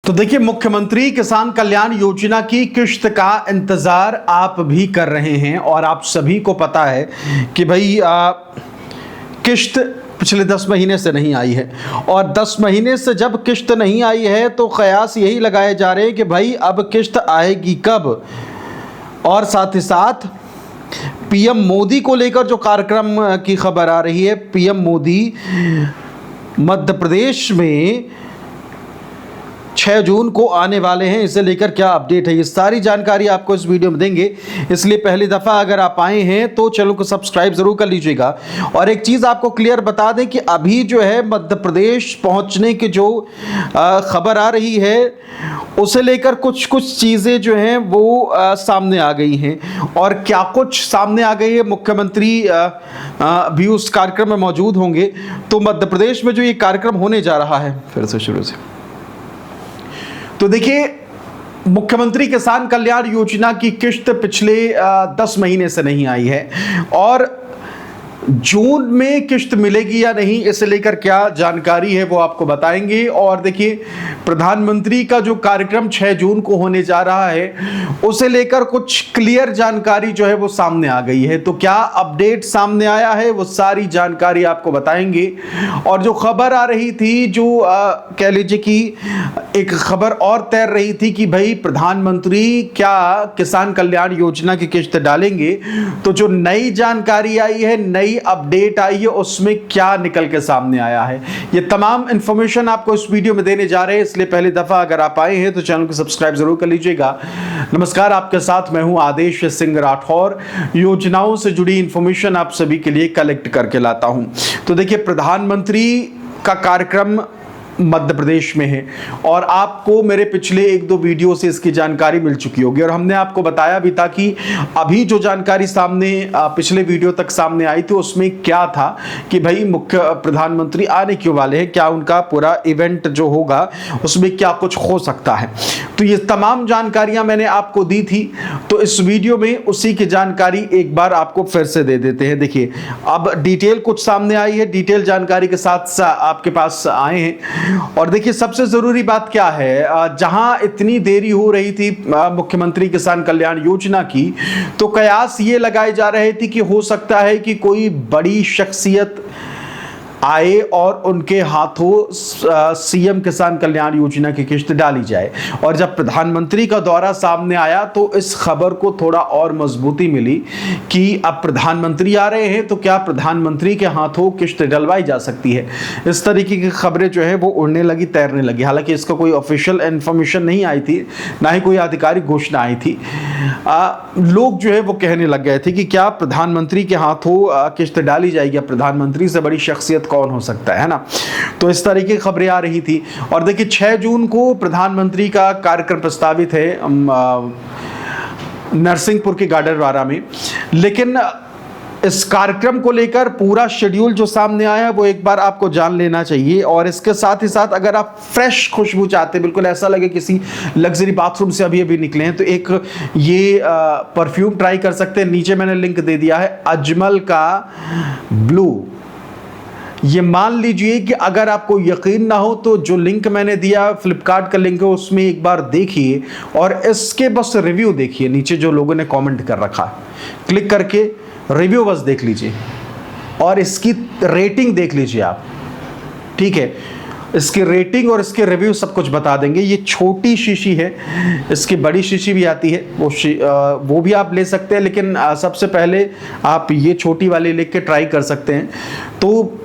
तो देखिए, मुख्यमंत्री किसान कल्याण योजना की किश्त का इंतजार आप भी कर रहे हैं और आप सभी को पता है कि भाई किश्त पिछले 10 महीने से नहीं आई है। और 10 महीने से जब किश्त नहीं आई है तो कयास यही लगाए जा रहे हैं कि भाई अब किश्त आएगी कब। और साथ ही साथ पीएम मोदी को लेकर जो कार्यक्रम की खबर आ रही है, पीएम मोदी मध्य प्रदेश में 6 जून को आने वाले हैं, इसे लेकर क्या अपडेट है, ये सारी जानकारी आपको इस वीडियो में देंगे। इसलिए पहली दफ़ा अगर आप आए हैं तो चैनल को सब्सक्राइब ज़रूर कर लीजिएगा। और एक चीज़ आपको क्लियर बता दें कि अभी जो है मध्य प्रदेश पहुंचने की जो खबर आ रही है उसे लेकर कुछ चीज़ें जो हैं वो सामने आ गई हैं। और क्या कुछ सामने आ गई है, मुख्यमंत्री भी उस कार्यक्रम में मौजूद होंगे। तो मध्य प्रदेश में जो ये कार्यक्रम होने जा रहा है, फिर से शुरू से तो देखिए, मुख्यमंत्री किसान कल्याण योजना की किश्त पिछले 10 महीने से नहीं आई है और जून में किश्त मिलेगी या नहीं, इसे लेकर क्या जानकारी है वो आपको बताएंगे। और देखिए, प्रधानमंत्री का जो कार्यक्रम 6 जून को होने जा रहा है उसे लेकर कुछ क्लियर जानकारी जो है वो सामने आ गई है। तो क्या अपडेट सामने आया है वो सारी जानकारी आपको बताएंगे। और जो खबर आ रही थी, जो कह लीजिए कि एक खबर और तैर रही थी कि भाई प्रधानमंत्री क्या किसान कल्याण योजना की किश्त डालेंगे, तो जो नई जानकारी आई है, नई अपडेट आई है, उसमें क्या निकल के सामने आया है, ये तमाम इंफॉर्मेशन आपको इस वीडियो में देने जा रहे हैं। इसलिए पहली दफा अगर आप आए हैं तो चैनल को सब्सक्राइब जरूर कर लीजिएगा। नमस्कार, आपके साथ मैं हूं आदेश सिंह राठौर। योजनाओं से जुड़ी इंफॉर्मेशन आप सभी के लिए कलेक्ट करके लाता हूं। तो देखिए, प्रधानमंत्री का कार्यक्रम मध्य प्रदेश में है और आपको मेरे पिछले 1-2 वीडियो से इसकी जानकारी मिल चुकी होगी। और हमने आपको बताया भी था कि अभी जो जानकारी सामने पिछले वीडियो तक सामने आई थी उसमें क्या था कि भाई मुख्य प्रधानमंत्री आने क्यों वाले हैं, क्या उनका पूरा इवेंट जो होगा उसमें क्या कुछ हो सकता है। तो ये तमाम जानकारियां मैंने आपको दी थी, तो इस वीडियो में उसी की जानकारी एक बार आपको फिर से दे देते हैं। देखिए, अब डिटेल कुछ सामने आई है, डिटेल जानकारी के साथ आपके पास आए हैं। और देखिए, सबसे जरूरी बात क्या है, जहां इतनी देरी हो रही थी मुख्यमंत्री किसान कल्याण योजना की, तो कयास ये लगाए जा रहे थे कि हो सकता है कि कोई बड़ी शख्सियत आए और उनके हाथों सीएम किसान कल्याण योजना की किश्त डाली जाए। और जब प्रधानमंत्री का दौरा सामने आया तो इस खबर को थोड़ा और मजबूती मिली कि अब प्रधानमंत्री आ रहे हैं तो क्या प्रधानमंत्री के हाथों किश्त डलवाई जा सकती है। इस तरीके की खबरें जो है वो उड़ने लगी, तैरने लगी। हालांकि इसका कोई ऑफिशियल इंफॉर्मेशन नहीं आई थी, ना ही कोई आधिकारिक घोषणा आई थी। लोग जो है वो कहने लग गए थे कि क्या प्रधानमंत्री के हाथों किश्त डाली जाएगी, प्रधानमंत्री से बड़ी शख्सियत कौन हो सकता है ना। तो इस तरीके की खबरें आ रही थी। और देखिए, 6 जून को प्रधानमंत्री का कार्यक्रम प्रस्तावित है नरसिंहपुर के गाडरवारा में। लेकिन इस कार्यक्रम को लेकर पूरा शेड्यूल जो सामने आया है वो एक बार आपको जान लेना चाहिए। और इसके साथ ही साथ अगर आप फ्रेश खुशबू चाहते हैं, बिल्कुल ऐसा लगे किसी लग्जरी बाथरूम से अभी अभी निकले हैं, तो एक ये परफ्यूम ट्राई कर सकते हैं। नीचे मैंने लिंक दे दिया है, अजमल का ब्लू। ये मान लीजिए कि अगर आपको यकीन ना हो तो जो लिंक मैंने दिया, फ्लिपकार्ट का लिंक है, उसमें एक बार देखिए और इसके बस रिव्यू देखिए। नीचे जो लोगों ने कमेंट कर रखा, क्लिक करके रिव्यू बस देख लीजिए और इसकी रेटिंग देख लीजिए आप। ठीक है, इसकी रेटिंग और इसके रिव्यू सब कुछ बता देंगे। ये छोटी शीशी है, इसकी बड़ी शीशी भी आती है, वो भी आप ले सकते हैं। लेकिन सबसे पहले आप ये छोटी वाली लेके ट्राई कर सकते हैं। तो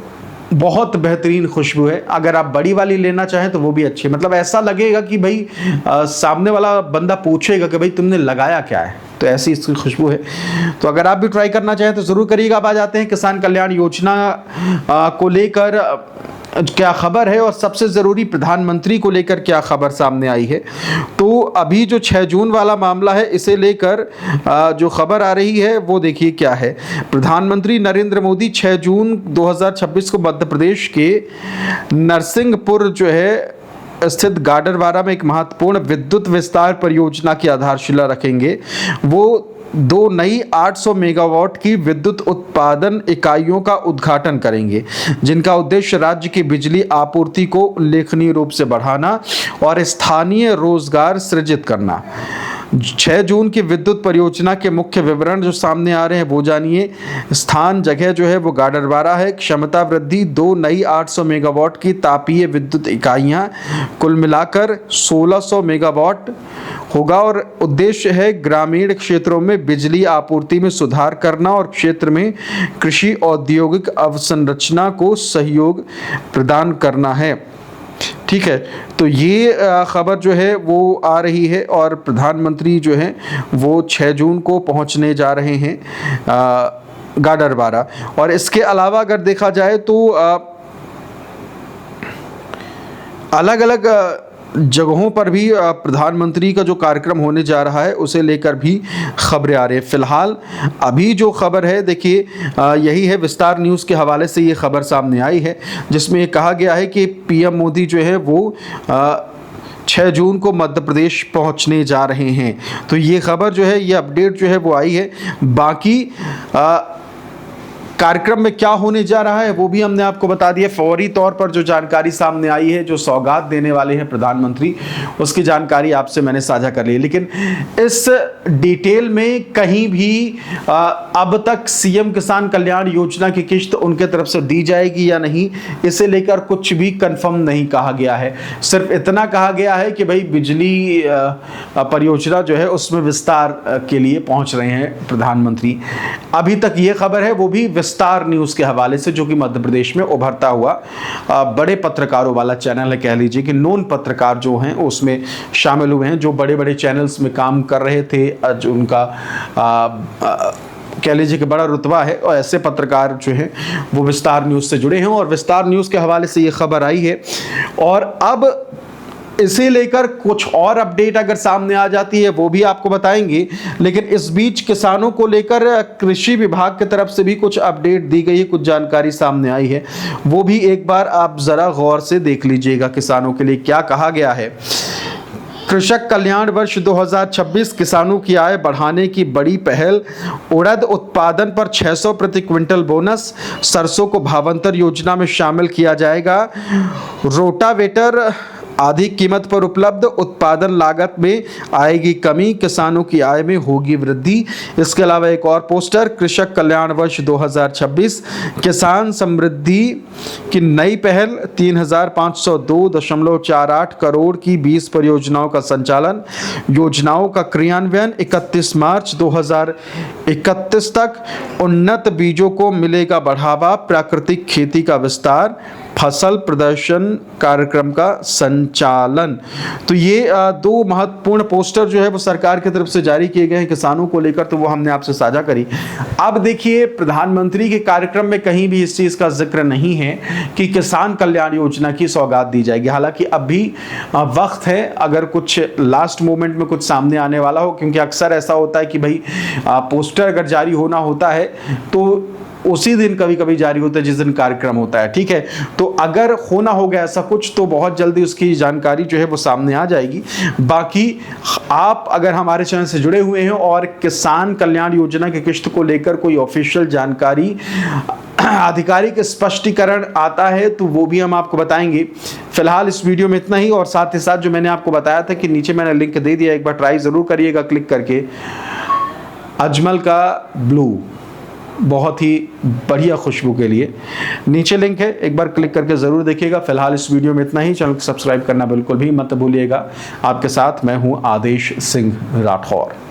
बहुत बेहतरीन खुशबू है। अगर आप बड़ी वाली लेना चाहें तो वो भी अच्छी है। मतलब ऐसा लगेगा कि भाई सामने वाला बंदा पूछेगा कि भाई तुमने लगाया क्या है, तो ऐसी इसकी खुशबू है। तो अगर आप भी ट्राई करना चाहें तो ज़रूर करिएगा। अब आ जाते हैं किसान कल्याण योजना को लेकर क्या खबर है और सबसे ज़रूरी प्रधानमंत्री को लेकर क्या खबर सामने आई है। तो अभी जो 6 जून वाला मामला है, इसे लेकर जो खबर आ रही है वो देखिए क्या है। प्रधानमंत्री नरेंद्र मोदी 6 जून 2026 को मध्य प्रदेश के नरसिंहपुर जो है स्थित गाडरवारा में एक महत्वपूर्ण विद्युत विस्तार परियोजना की आधारशिला रखेंगे। वो दो नई 800 मेगावाट की विद्युत उत्पादन इकाइयों का उद्घाटन करेंगे, जिनका उद्देश्य राज्य की बिजली आपूर्ति को उल्लेखनीय रूप से बढ़ाना और स्थानीय रोजगार सृजित करना। 6 जून की विद्युत परियोजना के मुख्य विवरण जो सामने आ रहे हैं वो जानिए। स्थान जगह जो है वो गाडरवारा है। क्षमता वृद्धि 2 नई 800 मेगावाट की तापीय विद्युत इकाइयां, कुल मिलाकर 1600 मेगावाट होगा और उद्देश्य है ग्रामीण क्षेत्रों में बिजली आपूर्ति में सुधार करना और क्षेत्र में कृषि औद्योगिक अवसंरचना को सहयोग प्रदान करना है। ठीक है, तो ये खबर जो है वो आ रही है और प्रधानमंत्री जो है वो 6 जून को पहुंचने जा रहे हैं गाडरवारा। और इसके अलावा अगर देखा जाए तो अलग अलग जगहों पर भी प्रधानमंत्री का जो कार्यक्रम होने जा रहा है उसे लेकर भी खबरें आ रही हैं। फिलहाल अभी जो खबर है देखिए यही है, विस्तार न्यूज़ के हवाले से ये खबर सामने आई है, जिसमें ये कहा गया है कि पीएम मोदी जो है वो 6 जून को मध्य प्रदेश पहुंचने जा रहे हैं। तो ये खबर जो है, ये अपडेट जो है वो आई है। बाकी कार्यक्रम में क्या होने जा रहा है वो भी हमने आपको बता दिया। फौरी तौर पर जो जानकारी सामने आई है, जो सौगात देने वाले हैं प्रधानमंत्री, उसकी जानकारी आपसे मैंने साझा कर ली। लेकिन इस डिटेल में कहीं भी अब तक सीएम किसान कल्याण योजना की किश्त उनके तरफ से दी जाएगी या नहीं, इसे लेकर कुछ भी कंफर्म नहीं कहा गया है। सिर्फ इतना कहा गया है कि भाई बिजली परियोजना जो है उसमें विस्तार के लिए पहुंच रहे हैं प्रधानमंत्री। अभी तक ये खबर है वो भी विस्तार न्यूज़ के हवाले से, जो कि मध्य प्रदेश में उभरता हुआ बड़े पत्रकारों वाला चैनल है। कह लीजिए कि नोन पत्रकार जो हैं उसमें शामिल हुए हैं, जो बड़े बड़े चैनल्स में काम कर रहे थे, जो उनका कह लीजिए कि बड़ा रुतबा है, और ऐसे पत्रकार जो हैं वो विस्तार न्यूज़ से जुड़े हैं और विस्तार न्यूज़ के हवाले से ये खबर आई है। और अब इसे लेकर कुछ और अपडेट अगर सामने आ जाती है वो भी आपको बताएंगे। लेकिन इस बीच किसानों को लेकर कृषि विभाग की तरफ से भी कुछ अपडेट दी गई है, कुछ जानकारी सामने आई है, वो भी एक बार आप जरा गौर से देख लीजिएगा। किसानों के लिए क्या कहा गया है। कृषक कल्याण वर्ष 2026 किसानों की आय बढ़ाने की बड़ी पहल। उड़द उत्पादन पर 600 प्रति क्विंटल बोनस। सरसों को भावांतर योजना में शामिल किया जाएगा। रोटावेटर आधी कीमत पर उपलब्ध। उत्पादन लागत में आएगी कमी, किसानों की आय में होगी वृद्धि। इसके अलावा एक और पोस्टर, कृषक कल्याण वर्ष 2026 किसान समृद्धि की नई पहल। 3502.48 करोड़ की 20 परियोजनाओं का संचालन। योजनाओं का क्रियान्वयन 31 मार्च 2031 तक। उन्नत बीजों को मिलेगा बढ़ावा। प्राकृतिक खेती का विस्तार। फसल प्रदर्शन कार्यक्रम का संचालन। तो ये 2 महत्वपूर्ण पोस्टर जो है वो सरकार की तरफ से जारी किए गए हैं किसानों को लेकर, तो वो हमने आपसे साझा करी। अब देखिए, प्रधानमंत्री के कार्यक्रम में कहीं भी इस चीज़ का जिक्र नहीं है कि किसान कल्याण योजना की सौगात दी जाएगी। हालांकि अभी वक्त है, अगर कुछ लास्ट मोमेंट में कुछ सामने आने वाला हो, क्योंकि अक्सर ऐसा होता है कि भाई पोस्टर अगर जारी होना होता है तो उसी दिन कभी कभी जारी होता है जिस दिन कार्यक्रम होता है। ठीक है, तो अगर होना हो गया ऐसा कुछ तो बहुत जल्दी उसकी जानकारी जो है वो सामने आ जाएगी। बाकी आप अगर हमारे चैनल से जुड़े हुए हैं और किसान कल्याण योजना की किश्त को लेकर कोई ऑफिशियल जानकारी, आधिकारिक स्पष्टीकरण आता है तो वो भी हम आपको बताएंगे। फिलहाल इस वीडियो में इतना ही, और साथ ही साथ जो मैंने आपको बताया था कि नीचे मैंने लिंक दे दिया, एक बार ट्राई जरूर करिएगा क्लिक करके। अजमल का ब्लू बहुत ही बढ़िया खुशबू के लिए नीचे लिंक है, एक बार क्लिक करके ज़रूर देखिएगा। फिलहाल इस वीडियो में इतना ही। चैनल को सब्सक्राइब करना बिल्कुल भी मत भूलिएगा। आपके साथ मैं हूं आदेश सिंह राठौर।